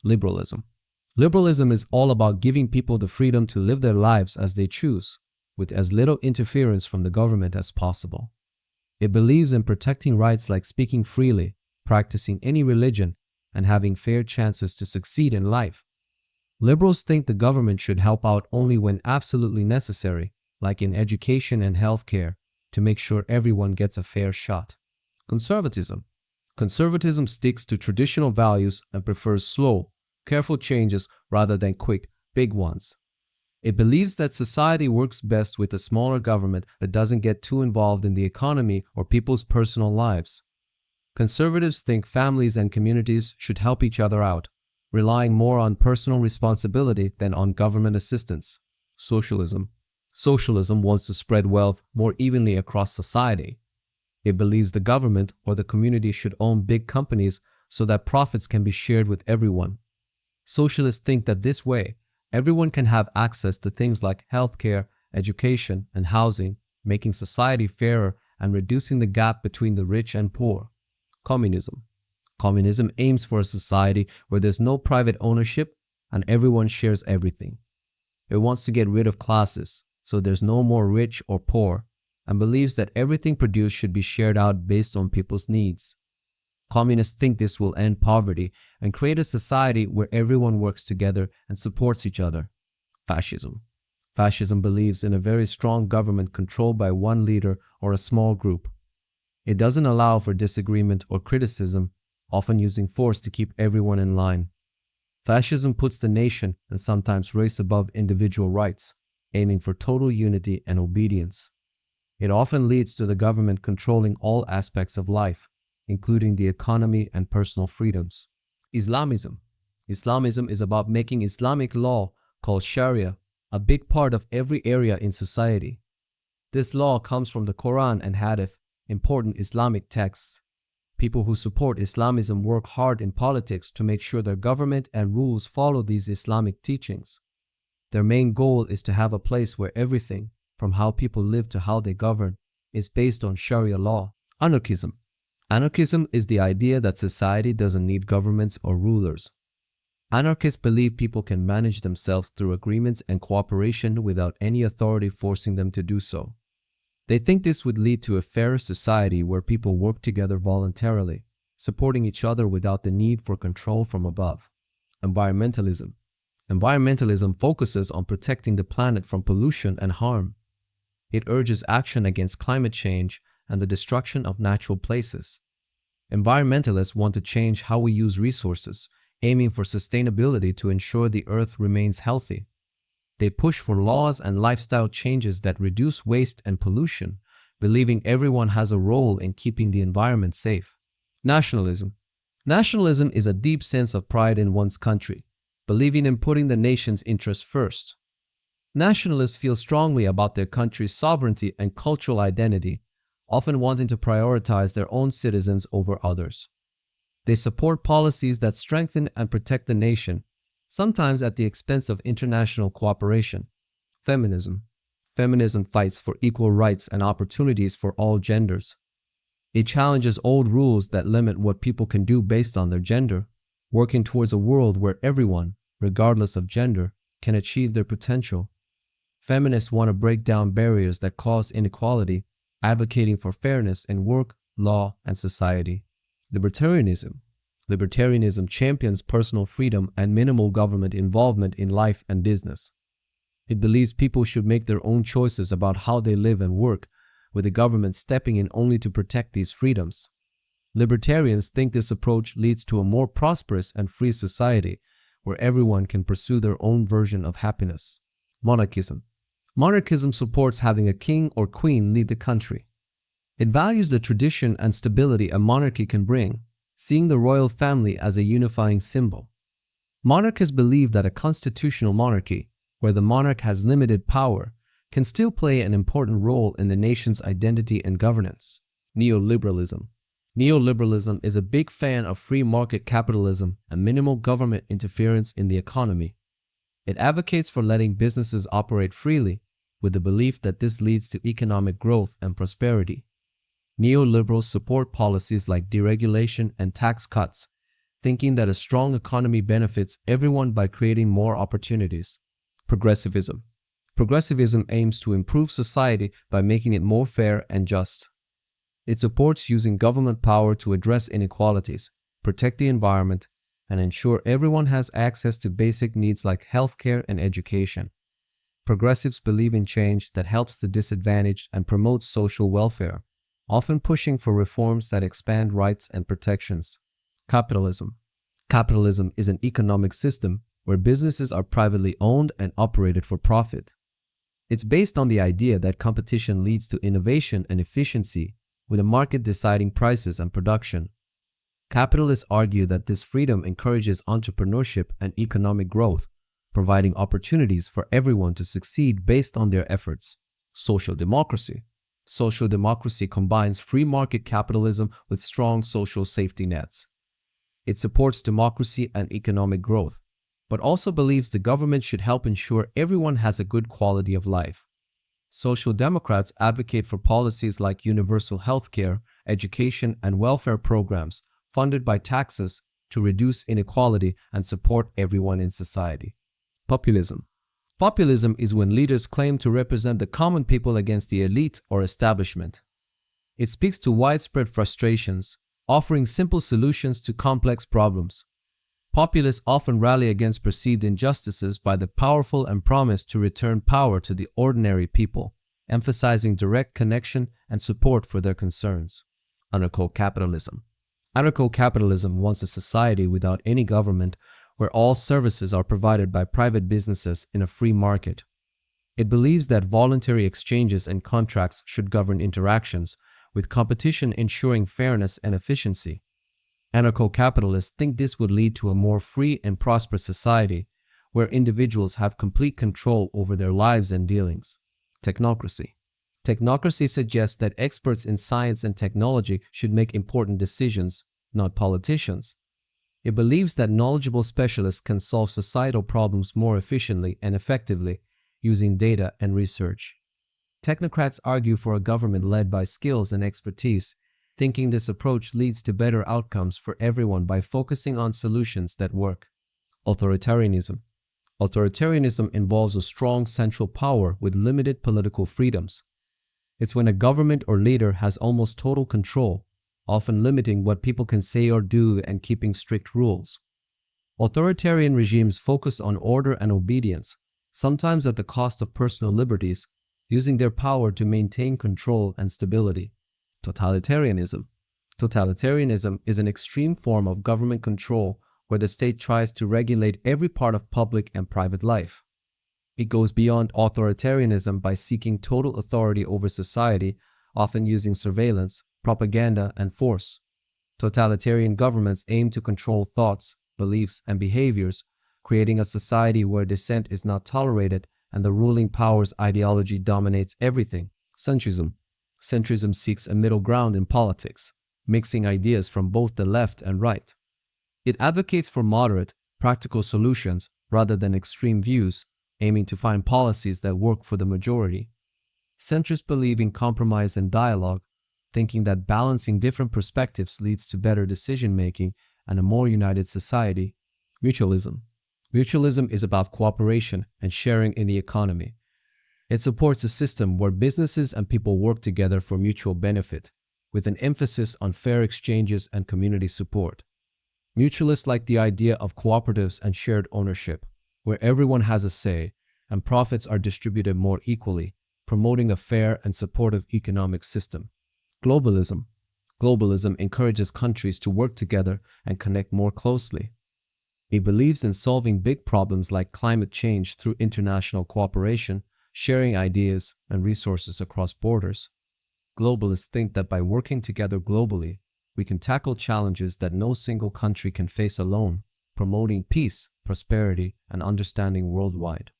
Liberalism. Liberalism is all about giving people the freedom to live their lives as they choose, with as little interference from the government as possible. It believes in protecting rights like speaking freely, practicing any religion, and having fair chances to succeed in life. Liberals think the government should help out only when absolutely necessary, like in education and healthcare, to make sure everyone gets a fair shot. Conservatism. Conservatism sticks to traditional values and prefers slow, careful changes rather than quick, big ones. It believes that society works best with a smaller government that doesn't get too involved in the economy or people's personal lives. Conservatives think families and communities should help each other out, relying more on personal responsibility than on government assistance. Socialism. Socialism wants to spread wealth more evenly across society. It believes the government or the community should own big companies so that profits can be shared with everyone. Socialists think that this way, everyone can have access to things like healthcare, education, and housing, making society fairer and reducing the gap between the rich and poor. Communism. Communism aims for a society where there's no private ownership and everyone shares everything. It wants to get rid of classes, so there's no more rich or poor, and believes that everything produced should be shared out based on people's needs. Communists think this will end poverty and create a society where everyone works together and supports each other. Fascism. Fascism believes in a very strong government controlled by one leader or a small group. It doesn't allow for disagreement or criticism, often using force to keep everyone in line. Fascism puts the nation and sometimes race above individual rights, aiming for total unity and obedience. It often leads to the government controlling all aspects of life, including the economy and personal freedoms. Islamism. Islamism is about making Islamic law, called Sharia, a big part of every area in society. This law comes from the Quran and Hadith, important Islamic texts. People who support Islamism work hard in politics to make sure their government and rules follow these Islamic teachings. Their main goal is to have a place where everything, from how people live to how they govern, is based on Sharia law. Anarchism. Anarchism is the idea that society doesn't need governments or rulers. Anarchists believe people can manage themselves through agreements and cooperation without any authority forcing them to do so. They think this would lead to a fairer society where people work together voluntarily, supporting each other without the need for control from above. Environmentalism. Environmentalism focuses on protecting the planet from pollution and harm. It urges action against climate change and the destruction of natural places. Environmentalists want to change how we use resources, aiming for sustainability to ensure the earth remains healthy. They push for laws and lifestyle changes that reduce waste and pollution, believing everyone has a role in keeping the environment safe. Nationalism. Nationalism is a deep sense of pride in one's country, believing in putting the nation's interests first. Nationalists feel strongly about their country's sovereignty and cultural identity, often wanting to prioritize their own citizens over others. They support policies that strengthen and protect the nation, sometimes at the expense of international cooperation. Feminism. Feminism fights for equal rights and opportunities for all genders. It challenges old rules that limit what people can do based on their gender, working towards a world where everyone, regardless of gender, can achieve their potential. Feminists want to break down barriers that cause inequality, advocating for fairness in work, law, and society. Libertarianism. Libertarianism champions personal freedom and minimal government involvement in life and business. It believes people should make their own choices about how they live and work, with the government stepping in only to protect these freedoms. Libertarians think this approach leads to a more prosperous and free society, where everyone can pursue their own version of happiness. Monarchism. Monarchism supports having a king or queen lead the country. It values the tradition and stability a monarchy can bring, seeing the royal family as a unifying symbol. Monarchists believe that a constitutional monarchy, where the monarch has limited power, can still play an important role in the nation's identity and governance. Neo-Liberalism. Neo-Liberalism is a big fan of free market capitalism and minimal government interference in the economy. It advocates for letting businesses operate freely, with the belief that this leads to economic growth and prosperity. Neoliberals support policies like deregulation and tax cuts, thinking that a strong economy benefits everyone by creating more opportunities. Progressivism. Progressivism aims to improve society by making it more fair and just. It supports using government power to address inequalities, protect the environment, and ensure everyone has access to basic needs like healthcare and education. Progressives believe in change that helps the disadvantaged and promotes social welfare, often pushing for reforms that expand rights and protections. Capitalism. Capitalism is an economic system where businesses are privately owned and operated for profit. It's based on the idea that competition leads to innovation and efficiency, with a market deciding prices and production. Capitalists argue that this freedom encourages entrepreneurship and economic growth, providing opportunities for everyone to succeed based on their efforts. Social democracy. Social democracy combines free market capitalism with strong social safety nets. It supports democracy and economic growth, but also believes the government should help ensure everyone has a good quality of life. Social democrats advocate for policies like universal health care, education, and welfare programs funded by taxes to reduce inequality and support everyone in society. Populism. Populism is when leaders claim to represent the common people against the elite or establishment. It speaks to widespread frustrations, offering simple solutions to complex problems. Populists often rally against perceived injustices by the powerful and promise to return power to the ordinary people, emphasizing direct connection and support for their concerns. Anarcho-Capitalism. Anarcho-Capitalism wants a society without any government where all services are provided by private businesses in a free market. It believes that voluntary exchanges and contracts should govern interactions, with competition ensuring fairness and efficiency. Anarcho-capitalists think this would lead to a more free and prosperous society, where individuals have complete control over their lives and dealings. Technocracy. Technocracy suggests that experts in science and technology should make important decisions, not politicians. It believes that knowledgeable specialists can solve societal problems more efficiently and effectively using data and research. Technocrats argue for a government led by skills and expertise, thinking this approach leads to better outcomes for everyone by focusing on solutions that work. Authoritarianism. Authoritarianism involves a strong central power with limited political freedoms. It's when a government or leader has almost total control, often limiting what people can say or do and keeping strict rules. Authoritarian regimes focus on order and obedience, sometimes at the cost of personal liberties, using their power to maintain control and stability. Totalitarianism. Totalitarianism is an extreme form of government control where the state tries to regulate every part of public and private life. It goes beyond authoritarianism by seeking total authority over society, often using surveillance, propaganda, and force. Totalitarian governments aim to control thoughts, beliefs, and behaviors, creating a society where dissent is not tolerated and the ruling power's ideology dominates everything. Centrism. Centrism seeks a middle ground in politics, mixing ideas from both the left and right. It advocates for moderate, practical solutions rather than extreme views, aiming to find policies that work for the majority. Centrists believe in compromise and dialogue, thinking that balancing different perspectives leads to better decision-making and a more united society. Mutualism. Mutualism is about cooperation and sharing in the economy. It supports a system where businesses and people work together for mutual benefit, with an emphasis on fair exchanges and community support. Mutualists like the idea of cooperatives and shared ownership, where everyone has a say and profits are distributed more equally, promoting a fair and supportive economic system. Globalism. Globalism encourages countries to work together and connect more closely. It believes in solving big problems like climate change through international cooperation, sharing ideas and resources across borders. Globalists think that by working together globally, we can tackle challenges that no single country can face alone, promoting peace, prosperity, and understanding worldwide.